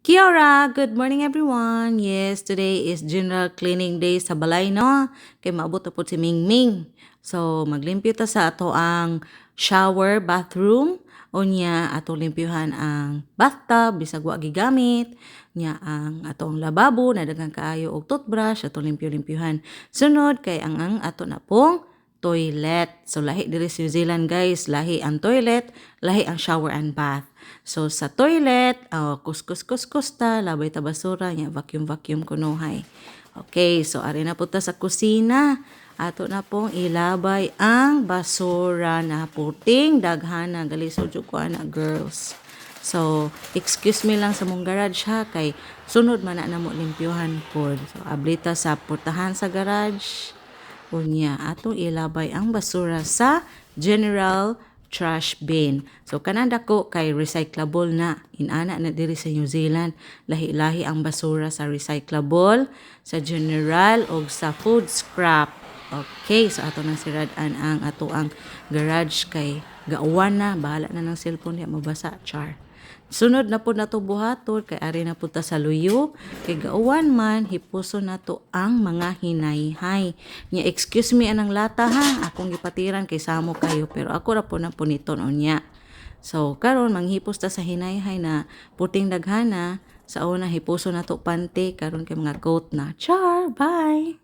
Kia ora! Good morning everyone! Yes, today is general cleaning day sa balay, no? Kay maabot na po si Mingming. So, maglimpyo ta sa ato ang shower, bathroom. O niya, ato limpyuhan ang bathtub, bisag wa gigamit. Niya ang atong lababo, na daghang kaayo og toothbrush, ato limpyo-limpyuhan. Sunod, kay ang ato na pong toilet. So, lahi diri sa New Zealand, guys. Lahi ang toilet, lahi ang shower and bath. So, sa toilet, kuskus-kuskus ta, labay ta basura, nya vacuum-vacuum kunuhay. Okay, so ari na po ta sa kusina. Ato na pong ilabay ang basura na puting daghana galisod jud ko ana girls. So, excuse me lang sa mong garage ha, kay sunod man na mo limpyuhan pod. So, ablita sa portahan sa garage. Unya, atong ilabay ang basura sa general trash bin. So, kananda ko kay recyclable na. Inana na diri sa New Zealand. Lahi-lahi ang basura sa recyclable, sa general, o sa food scrap. Okay, so ato nang siradan ang ato ang garage kay gauwan na. Bahala na ng cellphone niya mabasa. Char. Sunod na po na to buhaton, kay ari na po ta sa luyo, kay gauwan man, hipuso na to ang mga hinayhay. Nya, excuse me anang lata ha, akong gipatiran kay samo kayo, pero ako ra po na puniton o niya. So, karon manghipos ta sa hinayhay na puting daghana, sa una hipuso na to pante, karon kay mga coat na. Char, bye!